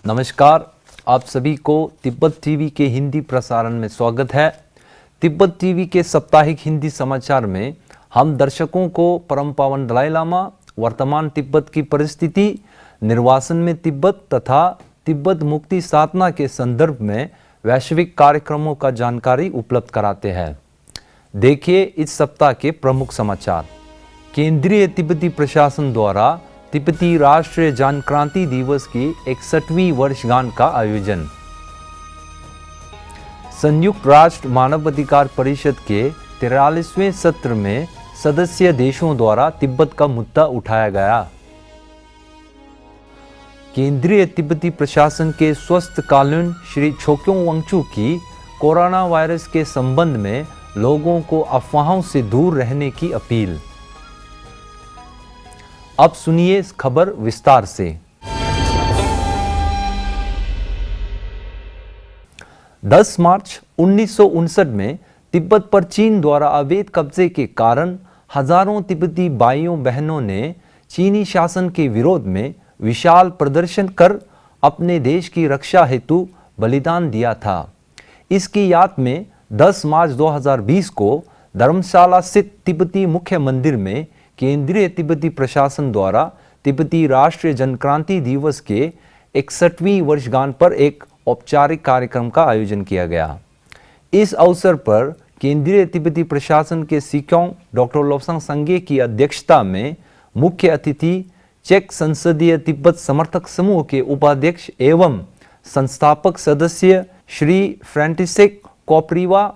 नमस्कार, आप सभी को तिब्बत टीवी के हिंदी प्रसारण में स्वागत है। तिब्बत टीवी के साप्ताहिक हिंदी समाचार में हम दर्शकों को परम पावन दलाई लामा, वर्तमान तिब्बत की परिस्थिति, निर्वासन में तिब्बत तथा तिब्बत मुक्ति साधना के संदर्भ में वैश्विक कार्यक्रमों का जानकारी उपलब्ध कराते हैं। देखिए इस सप्ताह के प्रमुख समाचार। केंद्रीय तिब्बती प्रशासन द्वारा तिब्बती राष्ट्रीय जनक्रांति दिवस की 61वीं वर्षगांठ का आयोजन। संयुक्त राष्ट्र मानवाधिकार परिषद के 43वें सत्र में सदस्य देशों द्वारा तिब्बत का मुद्दा उठाया गया। केंद्रीय तिब्बती प्रशासन के स्वास्थ्य कानून श्री छोक्यों वांगचू की कोरोना वायरस के संबंध में लोगों को अफवाहों से दूर रहने की अपील। अब सुनिए इस खबर विस्तार से। 10 मार्च 1959 में तिब्बत पर चीन द्वारा अवैध कब्जे के कारण हजारों तिब्बती भाइयों बहनों ने चीनी शासन के विरोध में विशाल प्रदर्शन कर अपने देश की रक्षा हेतु बलिदान दिया था। इसकी याद में 10 मार्च 2020 को धर्मशाला स्थित तिब्बती मुख्य मंदिर में केंद्रीय तिब्बती प्रशासन द्वारा तिब्बती राष्ट्रीय जनक्रांति दिवस के 61वीं वर्षगांठ पर एक औपचारिक कार्यक्रम का आयोजन किया गया। इस अवसर पर केंद्रीय तिब्बती प्रशासन के सीक्यों डॉक्टर लोब्सांग संगे की अध्यक्षता में मुख्य अतिथि चेक संसदीय तिब्बत समर्थक समूह के उपाध्यक्ष एवं संस्थापक सदस्य श्री फ्रांटिसिक कोपरीवा,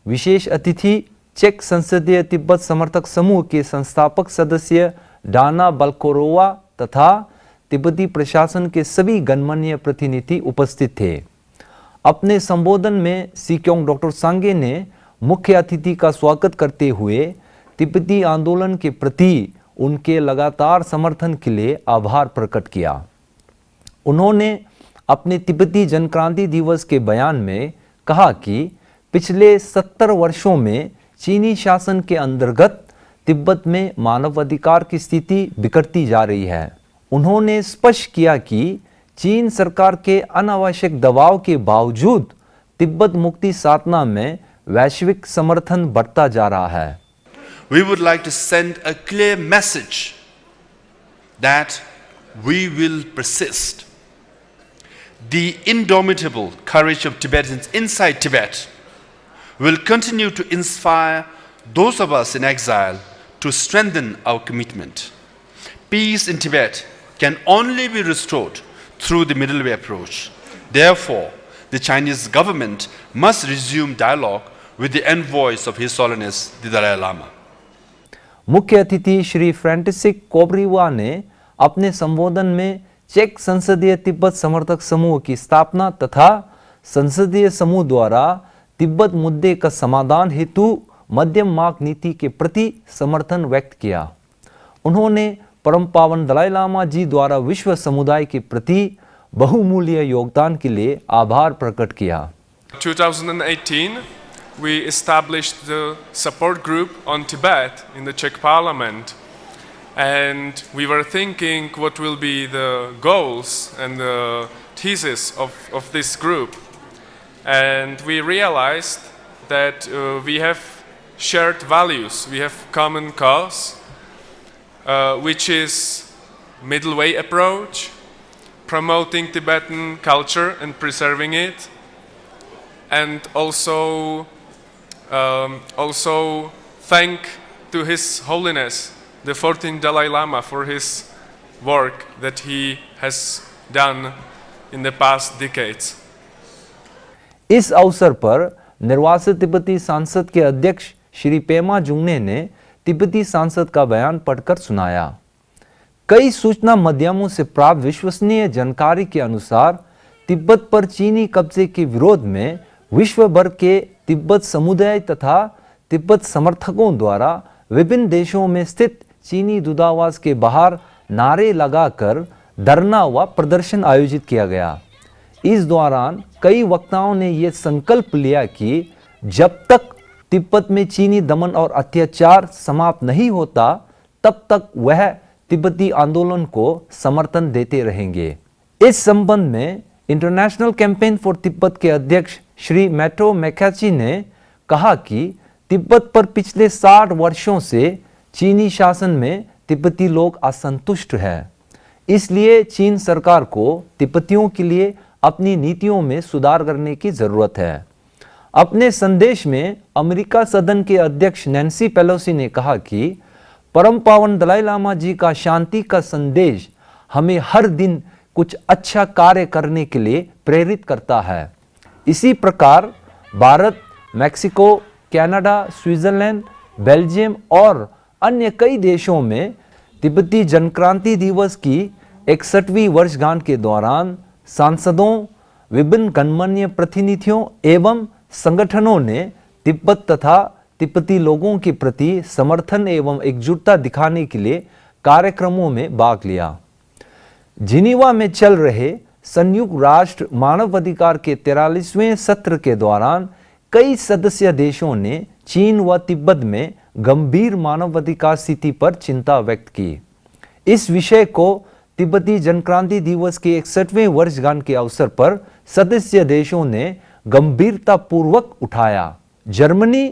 विशेष अतिथि चेक संसदीय तिब्बत समर्थक समूह के संस्थापक सदस्य डाना बल्कोरोवा तथा तिब्बती प्रशासन के सभी गणमान्य प्रतिनिधि उपस्थित थे। अपने संबोधन में सीक्योंग डॉक्टर सांगे ने मुख्य अतिथि का स्वागत करते हुए तिब्बती आंदोलन के प्रति उनके लगातार समर्थन के लिए आभार प्रकट किया। उन्होंने अपने तिब्बती जनक्रांति दिवस के बयान में कहा कि पिछले 70 वर्षों में चीनी शासन के अंतर्गत तिब्बत में मानवाधिकार की स्थिति बिगड़ती जा रही है। उन्होंने स्पष्ट किया कि चीन सरकार के अनावश्यक दबाव के बावजूद तिब्बत मुक्ति साधना में वैश्विक समर्थन बढ़ता जा रहा है। We would like to send a clear message that we will persist. The indomitable courage of Tibetans inside Tibet will continue to inspire those of us in exile to strengthen our commitment. Peace in Tibet can only be restored through the middle way approach. Therefore, the Chinese government must resume dialogue with the envoys of His Holiness the Dalai Lama. मुख्य अतिथि श्री फ्रांटिसिक कोपरीवा ने अपने संबोधन में check संसदीय तिब्बत समर्थक समूह की स्थापना तथा संसदीय समूह द्वारा तिब्बत मुद्दे का समाधान हेतु मध्यम मार्ग नीति के प्रति समर्थन व्यक्त किया। उन्होंने परम पावन दलाई लामा जी द्वारा विश्व समुदाय के प्रति बहुमूल्य योगदान के लिए आभार प्रकट किया। 2018 we established the support group on Tibet in the Czech Parliament, and we were thinking what will be the goals and the thesis of this group. And we realized that we have shared values, we have common cause, which is middle way approach, promoting Tibetan culture and preserving it, and also thank to His Holiness the 14th Dalai Lama for his work that he has done in the past decades. इस अवसर पर निर्वासित तिब्बती सांसद के अध्यक्ष श्री पेमा जुंगने ने तिब्बती सांसद का बयान पढ़कर सुनाया। कई सूचना माध्यमों से प्राप्त विश्वसनीय जानकारी के अनुसार तिब्बत पर चीनी कब्जे के विरोध में विश्व भर के तिब्बत समुदाय तथा तिब्बत समर्थकों द्वारा विभिन्न देशों में स्थित चीनी दूतावास के बाहर नारे लगाकर धरना व प्रदर्शन आयोजित किया गया। इस दौरान कई वक्ताओं ने यह संकल्प लिया कि जब तक तिब्बत में चीनी दमन और अत्याचार समाप्त नहीं होता तब तक वह तिब्बती आंदोलन को समर्थन देते रहेंगे। इस संबंध में इंटरनेशनल कैंपेन फॉर तिब्बत के अध्यक्ष श्री मैटो मैकाची ने कहा कि तिब्बत पर पिछले 60 वर्षों से चीनी शासन में तिब्बती लोग असंतुष्ट हैं। इसलिए चीन सरकार को तिब्बतियों के लिए अपनी नीतियों में सुधार करने की जरूरत है। अपने संदेश में अमेरिका सदन के अध्यक्ष नैन्सी पेलोसी ने कहा कि परम पावन दलाई लामा जी का शांति का संदेश हमें हर दिन कुछ अच्छा कार्य करने के लिए प्रेरित करता है। इसी प्रकार Bharat, Mexico, Canada, Switzerland, Belgium और अन्य कई देशों में तिब्बती जनक्रांति दिवस की 61वीं वर्षगांठ के दौरान सांसदों, विभिन्न गणमान्य प्रतिनिधियों एवं संगठनों ने तिब्बत तथा तिब्बती लोगों के प्रति समर्थन एवं एकजुटता दिखाने के लिए कार्यक्रमों में भाग लिया। जिनीवा में चल रहे संयुक्त राष्ट्र मानवाधिकार के 43वें सत्र के दौरान कई सदस्य देशों ने चीन व तिब्बत में गंभीर मानवाधिकार स्थिति पर चिंता व्यक्त की। इस विषय को तिब्बती जनक्रांति दिवस के 61वें वर्षगांठ के अवसर पर सदस्य देशों ने गंभीरतापूर्वक उठाया। जर्मनी,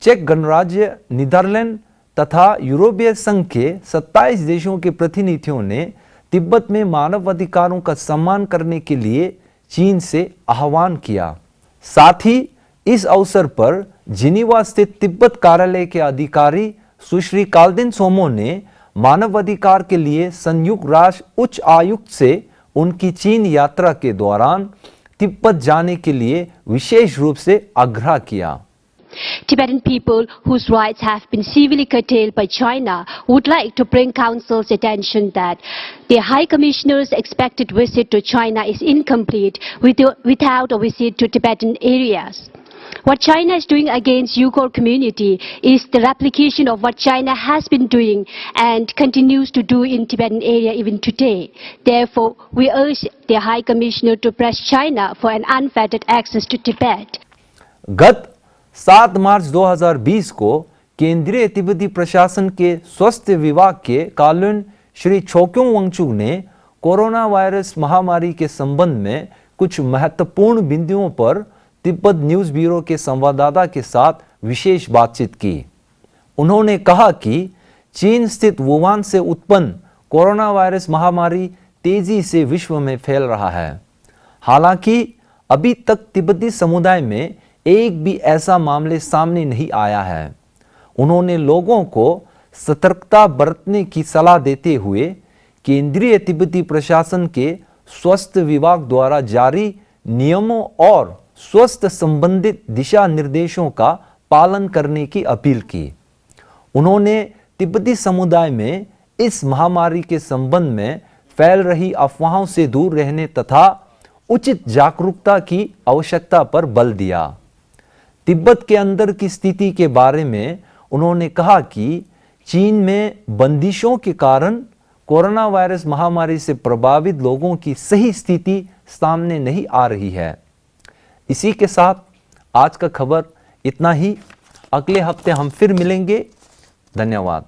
चेक गणराज्य, नीदरलैंड तथा यूरोपीय संघ के 27 देशों के प्रतिनिधियों ने तिब्बत में मानवाधिकारों का सम्मान करने के लिए चीन से आह्वान किया। साथ ही इस अवसर पर जिनीवा स्थित तिब्बत कार्यालय के अधिकारी सुश्री काल्दिन सोमो ने मानवाधिकार के लिए संयुक्त राष्ट्र उच्च आयुक्त से उनकी चीन यात्रा के दौरान तिब्बत जाने के लिए विशेष रूप से आग्रह किया। Tibetan people whose rights have been severely curtailed by China would like to bring Council's attention that the High Commissioner's expected visit to China is incomplete without a visit to Tibetan areas. What China is doing against Uyghur community is the replication of what China has been doing and continues to do in Tibetan area even today. Therefore, we urge the High Commissioner to press China for an unfettered access to Tibet. गत 7 मार्च 2020 को केंद्रीय तिब्बती प्रशासन के स्वास्थ्य विभाग के कार्यालय श्री छोक्योंग वांगचुक ने कोरोना वायरस महामारी के संबंध में कुछ महत्वपूर्ण बिंदुओं पर तिब्बत न्यूज ब्यूरो के संवाददाता के साथ विशेष बातचीत की। उन्होंने कहा कि चीन स्थित वुहान से उत्पन्न कोरोना वायरस महामारी तेजी से विश्व में फैल रहा है। हालांकि अभी तक तिब्बती समुदाय में एक भी ऐसा मामले सामने नहीं आया है। उन्होंने लोगों को सतर्कता बरतने की सलाह देते हुए केंद्रीय तिब्बती प्रशासन के स्वास्थ्य विभाग द्वारा जारी नियमों और स्वास्थ्य संबंधित दिशा निर्देशों का पालन करने की अपील की। उन्होंने तिब्बती समुदाय में इस महामारी के संबंध में फैल रही अफवाहों से दूर रहने तथा उचित जागरूकता की आवश्यकता पर बल दिया। तिब्बत के अंदर की स्थिति के बारे में उन्होंने कहा कि चीन में बंदिशों के कारण कोरोना वायरस महामारी से प्रभावित लोगों की सही स्थिति सामने नहीं आ रही है। इसी के साथ आज का खबर इतना ही। अगले हफ्ते हम फिर मिलेंगे। धन्यवाद।